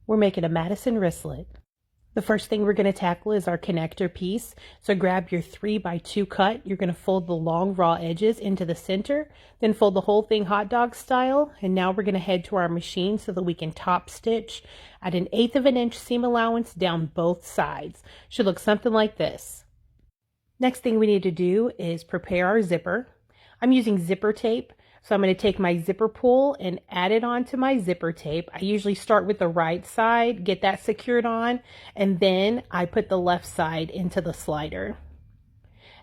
We're making a Madison wristlet. The first thing we're going to tackle is our connector piece. So grab your 3x2 cut. You're going to fold the long raw edges into the center, then fold the whole thing hot dog style. And now we're going to head to our machine so that we can top stitch at 1/8 of an inch seam allowance down both sides. Should look something like this. Next thing we need to do is prepare our zipper. I'm using zipper tape. So I'm going to take my zipper pull and add it onto my zipper tape. I usually start with the right side, get that secured on, and then I put the left side into the slider.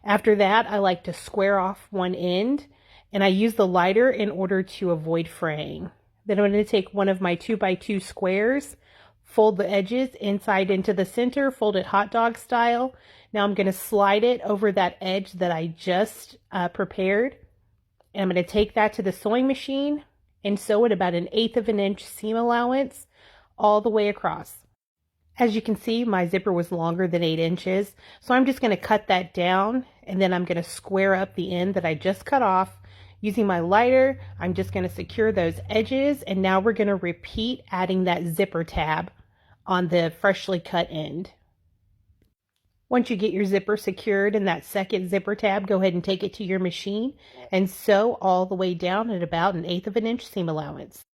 After that, I like to square off one end, and I use the lighter in order to avoid fraying. Then I'm going to take one of my 2x2 squares, fold the edges inside into the center, fold it hot dog style. Now I'm going to slide it over that edge that I just prepared. And I'm going to take that to the sewing machine and sew it about 1/8 of an inch seam allowance all the way across. As you can see, my zipper was longer than 8 inches, so I'm just going to cut that down, and then I'm going to square up the end that I just cut off. Using my lighter, I'm just going to secure those edges, and now we're going to repeat adding that zipper tab on the freshly cut end. Once you get your zipper secured in that second zipper tab, go ahead and take it to your machine and sew all the way down at about 1/8 of an inch seam allowance.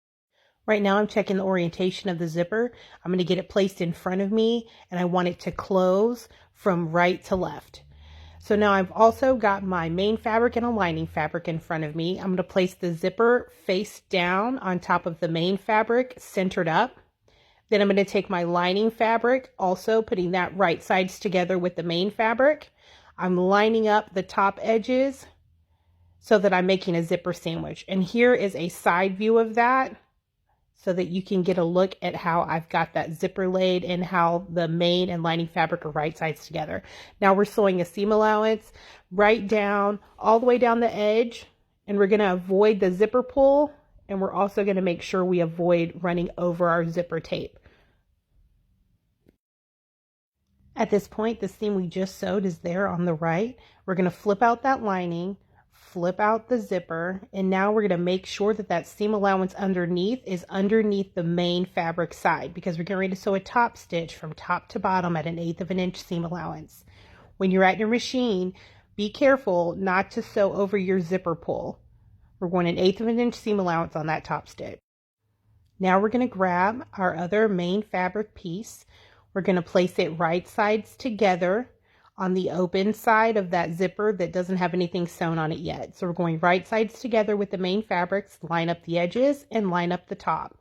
Right now I'm checking the orientation of the zipper. I'm going to get it placed in front of me, and I want it to close from right to left. So now I've also got my main fabric and a lining fabric in front of me. I'm going to place the zipper face down on top of the main fabric, centered up. Then I'm going to take my lining fabric, also putting that right sides together with the main fabric. I'm lining up the top edges so that I'm making a zipper sandwich. And here is a side view of that so that you can get a look at how I've got that zipper laid and how the main and lining fabric are right sides together. Now we're sewing a seam allowance right down, all the way down the edge, and we're going to avoid the zipper pull. And we're also going to make sure we avoid running over our zipper tape. At this point, the seam we just sewed is there on the right. We're going to flip out that lining, flip out the zipper, and now we're going to make sure that that seam allowance underneath is underneath the main fabric side, because we're getting ready to sew a top stitch from top to bottom at 1/8 of an inch seam allowance. When you're at your machine, be careful not to sew over your zipper pull. We're going 1/8 of an inch seam allowance on that top stitch. Now we're going to grab our other main fabric piece. We're going to place it right sides together on the open side of that zipper that doesn't have anything sewn on it yet. So we're going right sides together with the main fabrics, line up the edges and line up the top.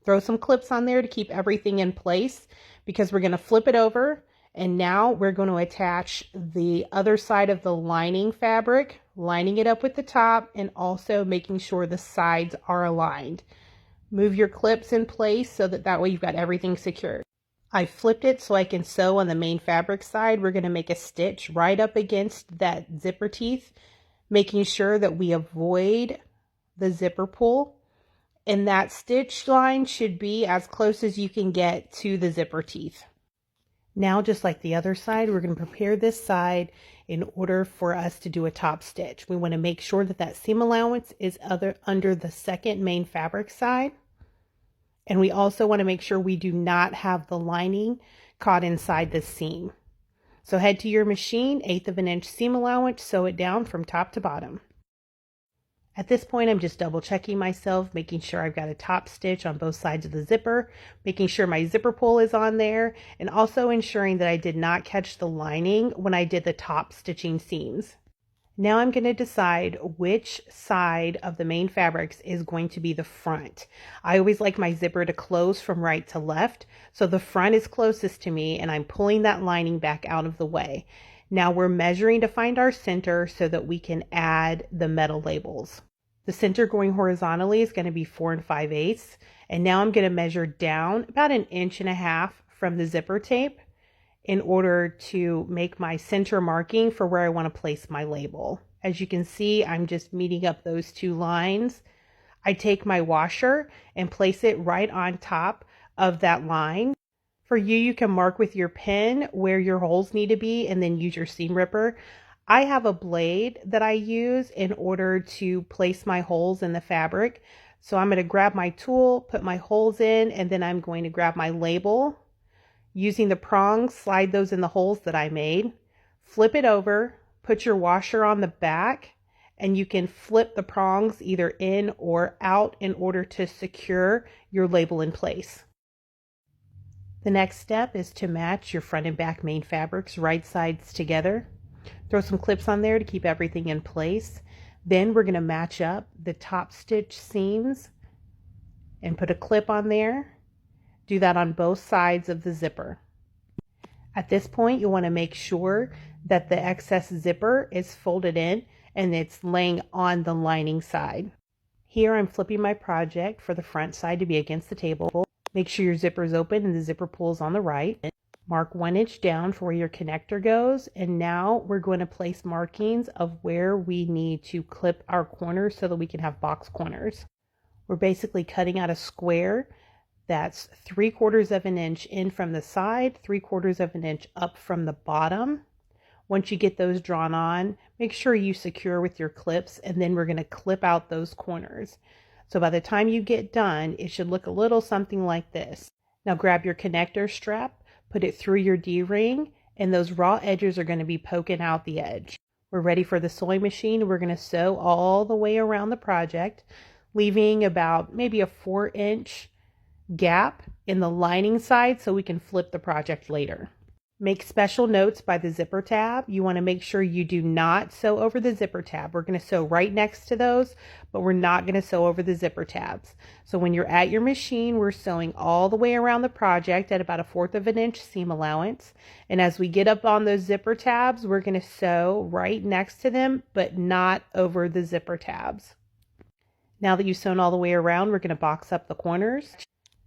Throw some clips on there to keep everything in place, because we're going to flip it over. And now we're going to attach the other side of the lining fabric, lining it up with the top and also making sure the sides are aligned. Move your clips in place so that way you've got everything secured. I flipped it so I can sew on the main fabric side. We're going to make a stitch right up against that zipper teeth, making sure that we avoid the zipper pull. And that stitch line should be as close as you can get to the zipper teeth. Now, just like the other side, we're going to prepare this side in order for us to do a top stitch. We want to make sure that that seam allowance is under the second main fabric side. And we also want to make sure we do not have the lining caught inside the seam. So head to your machine, 1/8 of an inch seam allowance, sew it down from top to bottom. At this point, I'm just double checking myself, making sure I've got a top stitch on both sides of the zipper, making sure my zipper pull is on there, and also ensuring that I did not catch the lining when I did the top stitching seams. Now I'm going to decide which side of the main fabrics is going to be the front. I always like my zipper to close from right to left, so the front is closest to me, and I'm pulling that lining back out of the way. Now we're measuring to find our center so that we can add the metal labels. The center going horizontally is going to be 4 5/8, and now I'm going to measure down about 1.5 inches from the zipper tape in order to make my center marking for where I want to place my label. As you can see, I'm just meeting up those two lines. I take my washer and place it right on top of that line. For you, you can mark with your pen where your holes need to be and then use your seam ripper. I have a blade that I use in order to place my holes in the fabric. So I'm going to grab my tool, put my holes in, and then I'm going to grab my label. Using the prongs, slide those in the holes that I made. Flip it over, put your washer on the back, and you can flip the prongs either in or out in order to secure your label in place. The next step is to match your front and back main fabrics right sides together. Throw some clips on there to keep everything in place. Then we're going to match up the top stitch seams and put a clip on there. Do that on both sides of the zipper. At this point, you want to make sure that the excess zipper is folded in and it's laying on the lining side. Here I'm flipping my project for the front side to be against the table. Make sure your zipper is open and the zipper pulls on the right. Mark 1 inch down for where your connector goes, and now we're going to place markings of where we need to clip our corners so that we can have box corners. We're basically cutting out a square that's 3/4 of an inch in from the side, 3/4 of an inch up from the bottom. Once you get those drawn on, make sure you secure with your clips, and then we're going to clip out those corners. So by the time you get done, it should look a little something like this. Now grab your connector strap, put it through your D-ring, and those raw edges are going to be poking out the edge. We're ready for the sewing machine. We're going to sew all the way around the project, leaving about maybe a 4-inch gap in the lining side so we can flip the project later. Make special notes by the zipper tab. You want to make sure you do not sew over the zipper tab. We're going to sew right next to those, but we're not going to sew over the zipper tabs. So when you're at your machine, we're sewing all the way around the project at about a 1/4 of an inch seam allowance. And as we get up on those zipper tabs, we're going to sew right next to them, but not over the zipper tabs. Now that you've sewn all the way around, we're going to box up the corners.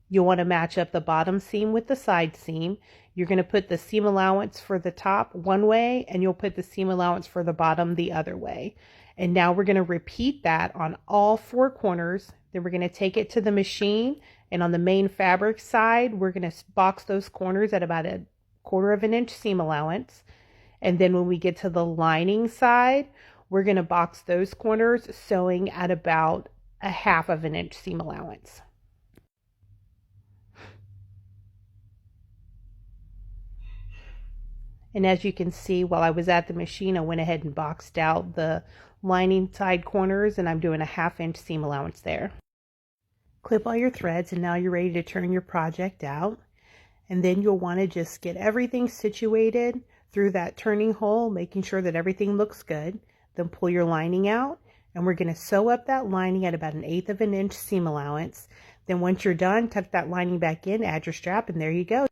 You'll want to match up the bottom seam with the side seam. You're going to put the seam allowance for the top one way, and you'll put the seam allowance for the bottom the other way. And now we're going to repeat that on all 4 corners. Then we're going to take it to the machine, and on the main fabric side, we're going to box those corners at about a 1/4 of an inch seam allowance. And then when we get to the lining side, we're going to box those corners, sewing at about a 1/2 of an inch seam allowance. And as you can see, while I was at the machine, I went ahead and boxed out the lining side corners, and I'm doing a 1/2 inch seam allowance there. Clip all your threads, and now you're ready to turn your project out. And then you'll want to just get everything situated through that turning hole, making sure that everything looks good. Then pull your lining out, and we're going to sew up that lining at about an 1/8 of an inch seam allowance. Then once you're done, tuck that lining back in, add your strap, and there you go.